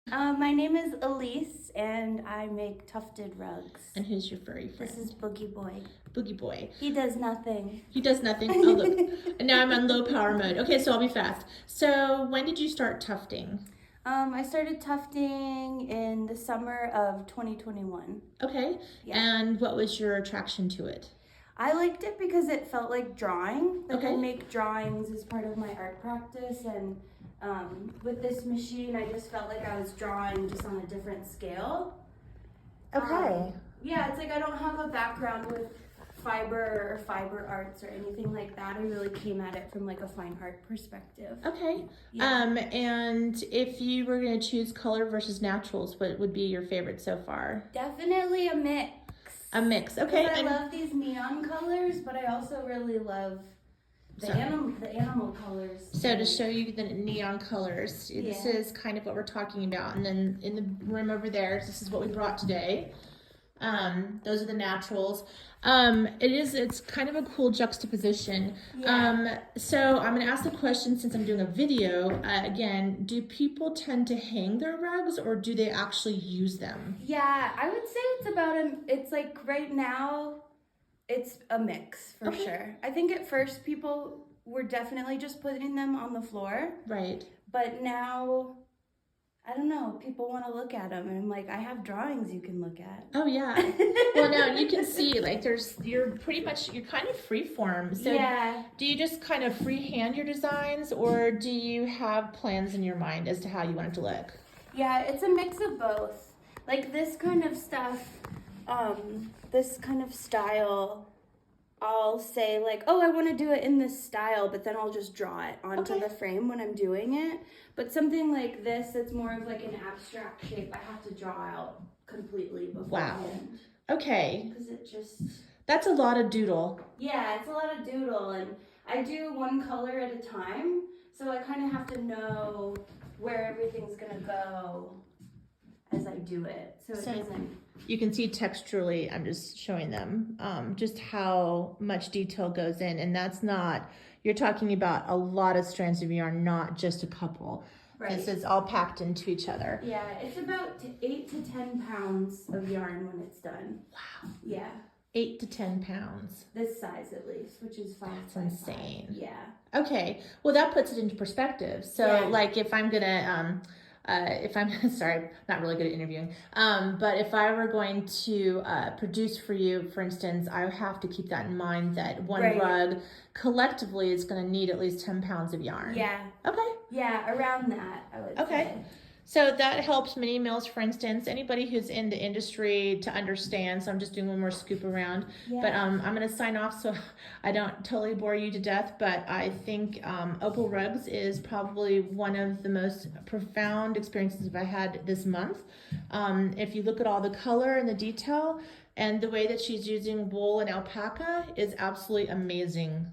My name is Alyse, and I make tufted rugs. And who's your furry friend? This is Boogie Boy. Boogie Boy. He does nothing. He does nothing. Oh, look. And now I'm on low power mode. Okay, so I'll be fast. So when did you start tufting? I started tufting in the summer of 2021. Okay. Yeah. And what was your attraction to it? I liked it because it felt like drawing. Like okay. I make drawings as part of my art practice, and with this machine, I just felt like I was drawing just on a different scale. Okay. Yeah, it's like I don't have a background with fiber or fiber arts or anything like that. I really came at it from like a fine art perspective. Okay. Yeah. And if you were going to choose color versus naturals, what would be your favorite so far? Definitely a mix. A mix, okay. I love these neon colors, but I also really love the animal colors. So to show you the neon colors, this is kind of what we're talking about. And then in the room over there, this is what we brought today. Those are the naturals. It's kind of a cool juxtaposition. Yeah. So I'm going to ask the question, since I'm doing a video, again, do people tend to hang their rugs or do they actually use them? Yeah, I would say it's like right now, it's a mix for sure. I think at first people were definitely just putting them on the floor. Right. But now, I don't know, people want to look at them, and I'm like, I have drawings you can look at. Oh yeah. Well, no, you can see like you're kind of free form. So yeah. Do you just kind of freehand your designs, or do you have plans in your mind as to how you want it to look? Yeah, it's a mix of both. Like this kind of stuff, this kind of style, I'll say like, oh, I want to do it in this style, but then I'll just draw it onto the frame when I'm doing it. But something like this, it's more of like an abstract shape. I have to draw out completely beforehand. Wow. Okay. Because that's a lot of doodle. Yeah, it's a lot of doodle, and I do one color at a time, so I kind of have to know where everything's gonna go as I do it, so it doesn't. You can see texturally, I'm just showing them just how much detail goes in, and that's not, you're talking about a lot of strands of yarn, not just a couple. Right. This is all packed into each other. Yeah, it's about 8 to 10 pounds of yarn when it's done. Wow. Yeah. 8 to 10 pounds. This size at least, which is 5 That's by insane. 5. Yeah. Okay, well that puts it into perspective. So like if I'm gonna, sorry, not really good at interviewing, but if I were going to produce for you, for instance, I have to keep that in mind that one rug collectively is going to need at least 10 pounds of yarn. Yeah. Okay. Yeah, around that, I would say. So that helps mini mills, for instance, anybody who's in the industry to understand. So I'm just doing one more scoop around. Yeah. But I'm going to sign off so I don't totally bore you to death. But I think Opal Rugs is probably one of the most profound experiences I've had this month. If you look at all the color and the detail and the way that she's using wool and alpaca is absolutely amazing.